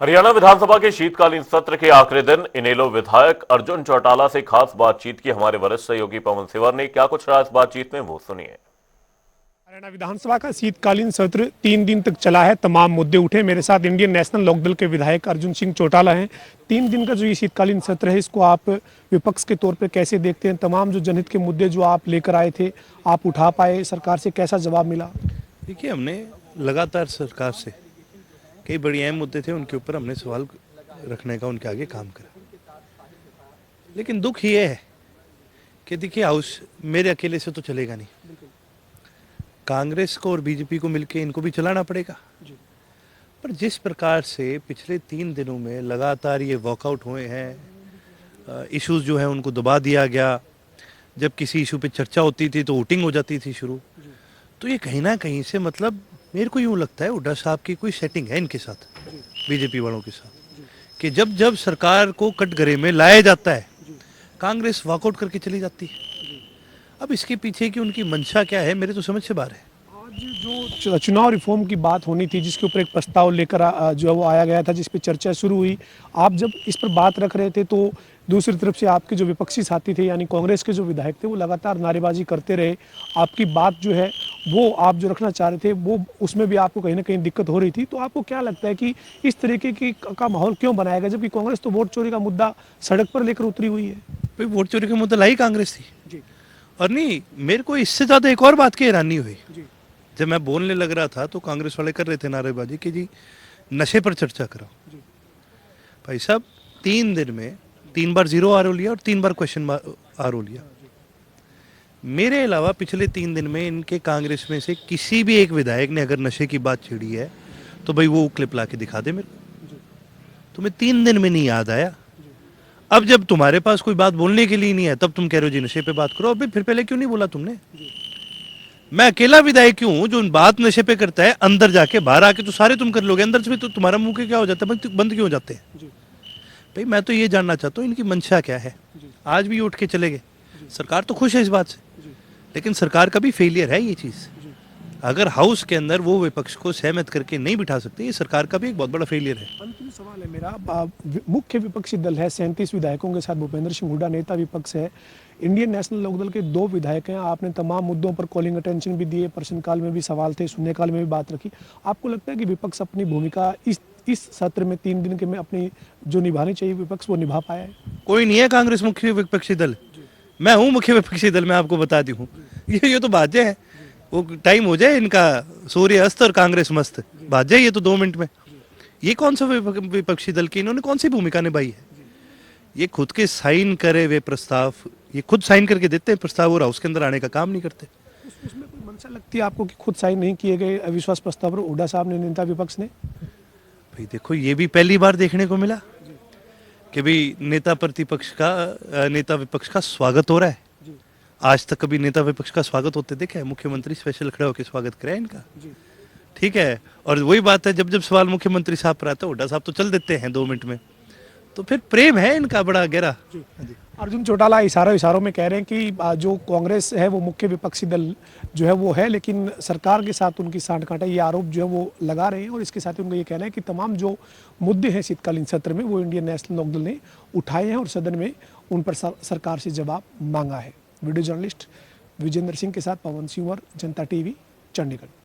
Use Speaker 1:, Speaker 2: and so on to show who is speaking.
Speaker 1: हरियाणा विधानसभा के शीतकालीन सत्र के आखिरी दिन इनेलो विधायक अर्जुन चौटाला से खास बातचीत की हमारे वरिष्ठ सहयोगी पवन सिवर ने। क्या कुछ रहा इस बातचीत में, वो सुनिए।
Speaker 2: हरियाणा विधानसभा का शीतकालीन सत्र 3 दिन तक चला है। तमाम मुद्दे उठे। मेरे साथ इंडियन नेशनल लोकदल के विधायक अर्जुन सिंह चौटाला हैं। 3 दिन का जो ये शीतकालीन सत्र है, इसको आप विपक्ष के तौर पे कैसे देखते हैं? तमाम जो जनहित के मुद्दे जो आप लेकर आए थे, आप उठा पाए? सरकार से कैसा जवाब मिला?
Speaker 3: देखिए, हमने लगातार सरकार से कई बड़े अहम मुद्दे थे, उनके ऊपर हमने सवाल रखने का उनके आगे काम करा। लेकिन दुख ये है कि देखिए, हाउस मेरे अकेले से तो चलेगा नहीं। कांग्रेस को और बीजेपी को मिलकर इनको भी चलाना पड़ेगा। पर जिस प्रकार से पिछले 3 दिनों में लगातार ये वॉकआउट हुए हैं, इश्यूज जो है उनको दबा दिया गया। जब किसी इशू पे चर्चा होती थी तो वोटिंग हो जाती थी शुरू। तो ये कहीं ना कहीं से मतलब मेरे को यूँ लगता है हुड्डा साहब की कोई सेटिंग है इनके साथ, बीजेपी वालों के साथ, कि जब जब सरकार को कटघरे में लाया जाता है, कांग्रेस वॉकआउट करके चली जाती है। अब इसके पीछे की उनकी मंशा क्या है, मेरे तो समझ से बाहर है।
Speaker 2: आज जो चुनाव रिफॉर्म की बात होनी थी, जिसके ऊपर एक प्रस्ताव लेकर जो है वो आया गया था, जिस पे चर्चा शुरू हुई, आप जब इस पर बात रख रहे थे तो दूसरी तरफ से आपके जो विपक्षी साथी थे, यानी कांग्रेस के जो विधायक थे, वो लगातार नारेबाजी करते रहे। आपकी बात जो है वो आप जो रखना चाह रहे थे, वो उसमें भी आपको कहीं ना कहीं दिक्कत हो रही थी। तो आपको क्या लगता है कि इस तरीके की का माहौल क्यों बनाया गया, जबकि कांग्रेस तो वोट चोरी का मुद्दा सड़क पर लेकर उतरी हुई है?
Speaker 3: भाई, वोट चोरी का मुद्दा लाई कांग्रेस थी। और नहीं, मेरे को इससे ज्यादा एक और बात की हैरानी हुई। जब मैं बोलने लग रहा था तो कांग्रेस वाले कर रहे थे नारेबाजी कि जी नशे पर चर्चा करो। भाई साहब, 3 दिन में 3 बार जीरो आरओ लिया और 3 बार क्वेश्चन आरओ लिया। मेरे अलावा पिछले 3 दिन में इनके कांग्रेस में से किसी भी एक विधायक ने अगर नशे की बात छेड़ी है तो भाई वो क्लिप ला के दिखा दे मेरे को। तुम्हें 3 दिन में नहीं याद आया? अब जब तुम्हारे पास कोई बात बोलने के लिए नहीं है, तब तुम कह रहे हो जी नशे पे बात करो। अभी फिर पहले क्यों नहीं बोला तुमने? मैं अकेला विधायक क्यों हूं जो बात नशे पे करता है? अंदर जाके बाहर आके तो सारे तुम कर लोगे, अंदर से भी तो तुम्हारा मुंह के क्या हो जाता है, बंद क्यों हो जाते हैं? भाई, मैं तो ये जानना चाहता हूँ इनकी मंशा क्या है। आज भी उठ के चले गए। सरकार तो खुश है इस बात से, लेकिन सरकार का भी फेलियर है ये चीज। अगर हाउस के अंदर वो विपक्ष को सहमत करके नहीं बिठा सकते, ये सरकार का भी एक बहुत बड़ा फेलियर है।
Speaker 2: अंतिम सवाल है मेरा। मुख्य विपक्षी दल है, 37 विधायकों के साथ भूपेंद्र सिंह हुड्डा नेता विपक्ष है। इंडियन नेशनल लोकदल के 2 विधायक हैं। आपने तमाम मुद्दों पर कॉलिंग अटेंशन भी दिए, प्रश्नकाल में भी सवाल थे, शून्यकाल में भी बात रखी। आपको लगता है कि विपक्ष अपनी भूमिका इस सत्र में 3 दिन के में अपनी जो निभानी चाहिए विपक्ष, वो निभा पाया है?
Speaker 3: कोई नहीं है कांग्रेस मुख्य विपक्षी दल। मैं हूँ मुख्य विपक्षी दल, मैं आपको बता दी हूँ। ये तो बाजे है। वो टाइम हो जाए इनका सूर्य अस्त और कांग्रेस मस्त, बात जाए ये तो 2 मिनट में। ये कौन सा विपक्षी दल की इन्होंने कौन सी भूमिका निभाई है? ये खुद के साइन करे हुए प्रस्ताव, ये खुद साइन करके देते हैं प्रस्ताव और हाउस के अंदर आने का काम नहीं करते।
Speaker 2: उसमें कोई मंशा लगती है आपको कि खुद साइन नहीं किए गए अविश्वास प्रस्ताव पर हुड्डा साहब ने, नेता विपक्ष ने?
Speaker 3: भाई देखो, ये भी पहली बार देखने को मिला कि भाई नेता विपक्ष का स्वागत हो रहा है। आज तक कभी नेता विपक्ष का स्वागत होते देखा है? मुख्यमंत्री स्पेशल खड़े होकर स्वागत करे इनका। ठीक है, और वही बात है, जब जब सवाल मुख्यमंत्री साहब पर आता है, हुड्डा साहब तो चल देते हैं 2 मिनट में। तो फिर प्रेम है इनका बड़ा गहरा।
Speaker 2: अर्जुन चौटाला इशारों में कह रहे हैं कि जो कांग्रेस है वो मुख्य विपक्षी दल जो है वो है, लेकिन सरकार के साथ उनकी सांठ कांटा, ये आरोप जो है वो लगा रहे हैं। और इसके साथ ही उनका ये कहना है कि तमाम जो मुद्दे हैं शीतकालीन सत्र में, वो इंडियन नेशनल लोकदल ने उठाए हैं और सदन में उन पर सरकार से जवाब मांगा है। वीडियो जर्नलिस्ट विजेंद्र सिंह के साथ पवन सिंह, जनता टीवी, चंडीगढ़।